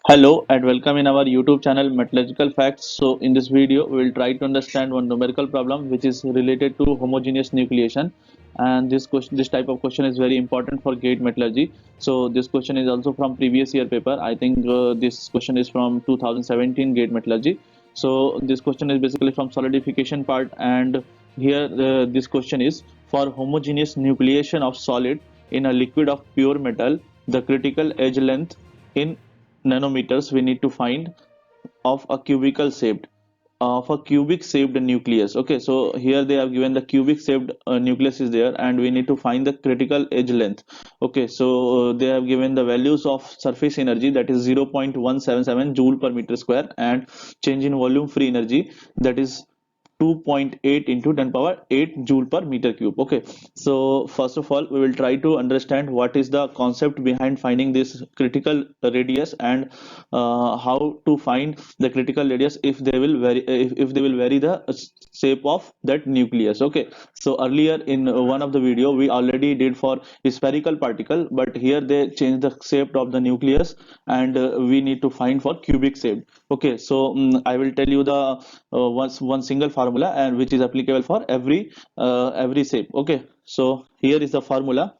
Hello and welcome in our YouTube channel Metallurgical Facts. So in this video we will try to understand one numerical problem which is related to homogeneous nucleation, and this type of question is very important for gate metallurgy. So this question is also from previous year paper. I think this question is from 2017 gate metallurgy. So this question is basically from solidification part, and here this question is for homogeneous nucleation of solid in a liquid of pure metal, the critical edge length in nanometers we need to find of a cubical shaped of a cubic shaped nucleus. Okay, so here they have given the cubic shaped nucleus is there, and we need to find the critical edge length. Okay, so they have given the values of surface energy, that is 0.177 joule per meter square, and change in volume free energy, that is 2.8 into 10 power 8 joule per meter cube. Okay, so first of all we will try to understand what is the concept behind finding this critical radius, and how to find the critical radius if they will vary, if they will vary the shape of that nucleus. Okay, so earlier in one of the video we already did for spherical particle, but here they change the shape of the nucleus, and we need to find for cubic shape. Okay, so I will tell you the one single formula, and which is applicable for every shape. Okay, so here is the formula.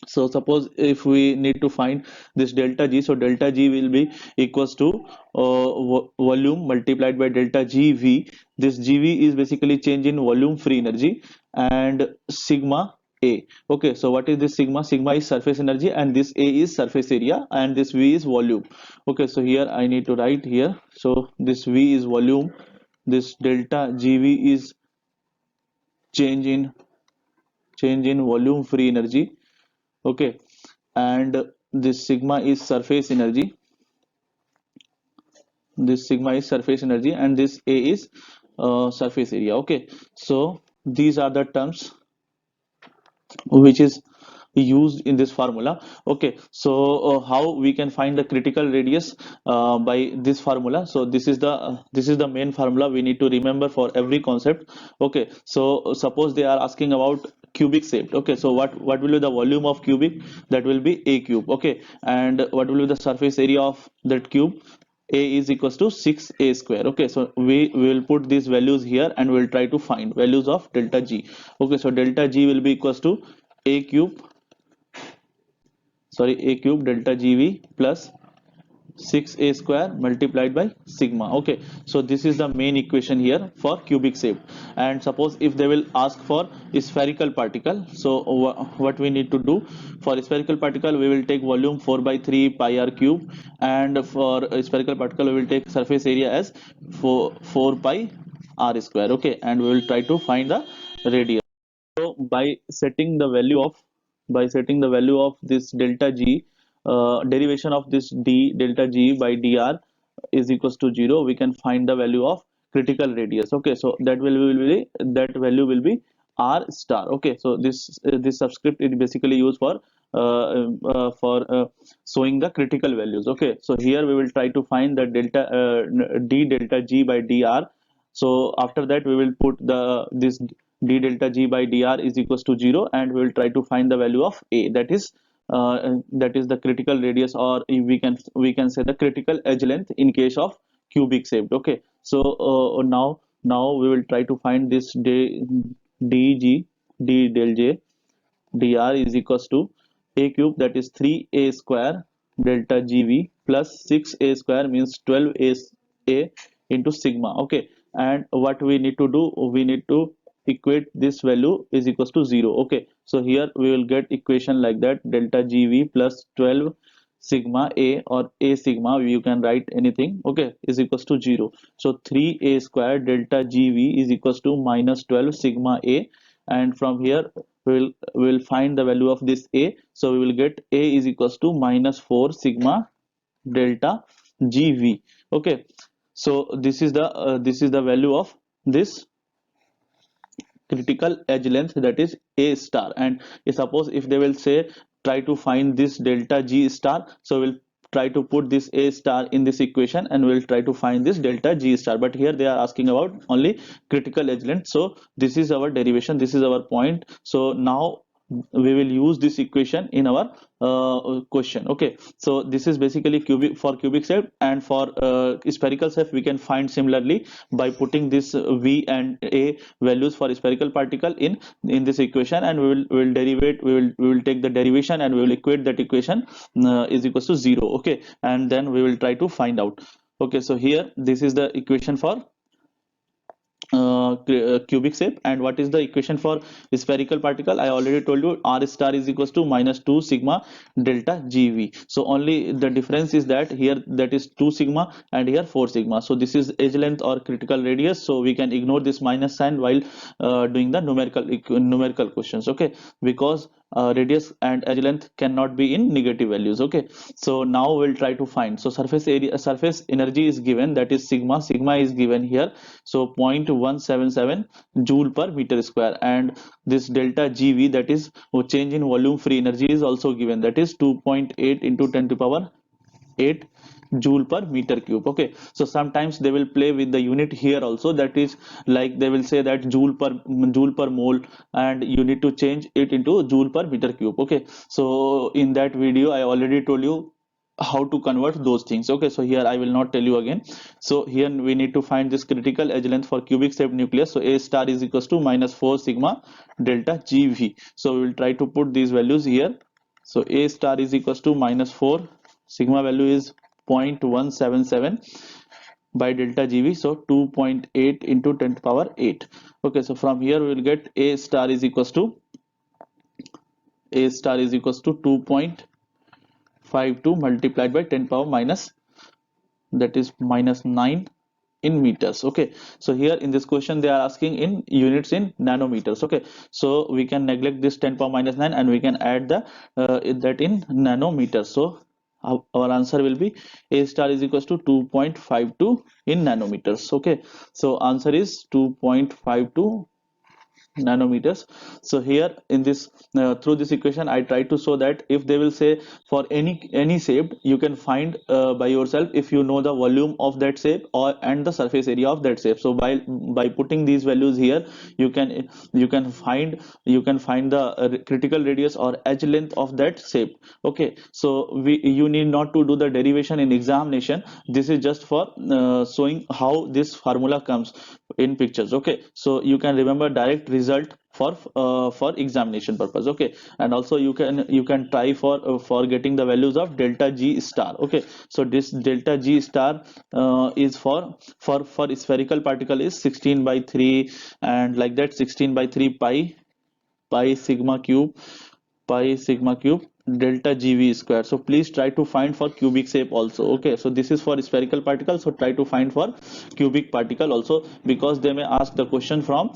So suppose if we need to find this delta G, so delta G will be equals to volume multiplied by delta GV. This GV is basically change in volume free energy, and sigma A. Okay, so what is this sigma? Sigma is surface energy, and this A is surface area, and this V is volume. Okay, so here I need to write here. So this V is volume, this delta GV is change in volume free energy. Okay, and this sigma is surface energy, this sigma is surface energy, and this A is surface area. Okay, so these are the terms which is used in this formula. Okay, so how we can find the critical radius by this formula? So this is the main formula we need to remember for every concept. Okay, so suppose they are asking about cubic shaped. Okay, so what will be the volume of cubic? That will be A cube. Okay, and what will be the surface area of that cube? A is equals to 6a square. Okay, so we will put these values here, and we'll try to find values of delta G. Okay, so delta G will be equals to a cube, a cube delta GV plus 6a square multiplied by sigma. Okay, so this is the main equation here for cubic shape. And suppose if they will ask for spherical particle, so what we need to do for spherical particle, we will take volume 4 by 3 pi r cube, and for a spherical particle we will take surface area as 4 pi r square. Okay, and we will try to find the radius. So by setting the value of this delta G, derivation of this d delta G by dr is equals to 0, we can find the value of critical radius. Okay, so that value will be r star. Okay, so this subscript is basically used for showing the critical values. Okay, so here we will try to find the d delta G by dr. So after that we will put this d delta G by dr is equals to 0, and we will try to find the value of A, that is the critical radius, or we can say the critical edge length in case of cubic shaped. Okay, so now we will try to find this dg d del j dr is equals to a cube, that is 3a square delta gv plus 6a square means 12a into sigma. Okay, and what we need to do, we need to equate this value is equals to 0. Okay, so here we will get equation like that, delta gv plus 12 sigma a, or a sigma, you can write anything. Okay, is equals to 0. So 3a square delta gv is equals to minus 12 sigma a, and from here we will find the value of this a. So we will get a is equals to minus 4 sigma delta gv. Okay, so this is the value of this critical edge length, that is a star. And suppose if they will say try to find this delta G star, so we'll try to put this a star in this equation, and we'll try to find this delta G star. But here they are asking about only critical edge length, so this is our derivation, this is our point. So we will use this equation in our question. Okay, so this is basically cubic for cubic shape, and for spherical shape we can find similarly by putting this v and a values for spherical particle in this equation, and we will derivate, we will take the derivation and we will equate that equation is equals to 0. Okay, and then we will try to find out. Okay, so here this is the equation for cubic shape, and what is the equation for spherical particle? I already told you, r star is equals to minus 2 sigma delta gv. So only the difference is that here that is 2 sigma and here 4 sigma. So this is edge length or critical radius, so we can ignore this minus sign while doing the numerical questions. Okay, because radius and edge length cannot be in negative values. Okay, so now we'll try to find. So surface area, surface energy is given, that is sigma is given here, so 0.177 joule per meter square, and this delta gv, that is change in volume free energy, is also given, that is 2.8 into 10 to power 8 joule per meter cube. Okay, so sometimes they will play with the unit here also, that is like they will say that joule per mole, and you need to change it into joule per meter cube. Okay, so in that video I already told you how to convert those things. Okay, so here I will not tell you again. So here we need to find this critical edge length for cubic shaped nucleus. So a star is equals to minus 4 sigma delta gv. So we will try to put these values here. So a star is equals to minus 4, sigma value is 0.177 by delta gv, so 2.8 into 10 to power 8. Okay, so from here we will get a star is equals to 2.52 multiplied by 10 power minus, that is minus 9 in meters. Okay, so here in this question they are asking in units in nanometers. Okay, so we can neglect this 10 power minus 9 and we can add the that in nanometers. So our answer will be a star is equals to 2.52 in nanometers. Okay, so answer is 2.52 nanometers. So here in this through this equation I try to show that if they will say for any shape, you can find by yourself if you know the volume of that shape or and the surface area of that shape. So by putting these values here, you can find the critical radius or edge length of that shape. Okay, so you need not to do the derivation in examination. This is just for showing how this formula comes in pictures. Okay, so you can remember direct result for examination purpose. Okay, and also you can try for getting the values of delta g star. Okay, so this delta g star is for spherical particle is 16 by 3, and like that 16 by 3 pi sigma cube delta gv square. So please try to find for cubic shape also. Okay, so this is for spherical particle, so try to find for cubic particle also, because they may ask the question from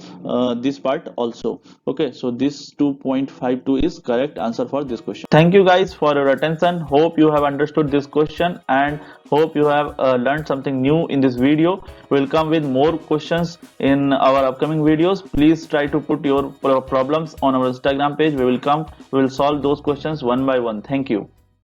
this part also. Okay, so this 2.52 is correct answer for this question. Thank you guys for your attention. Hope you have understood this question and hope you have learned something new in this video. We'll come with more questions in our upcoming videos. Please try to put your problems on our Instagram page. We will solve those questions one by one. Thank you.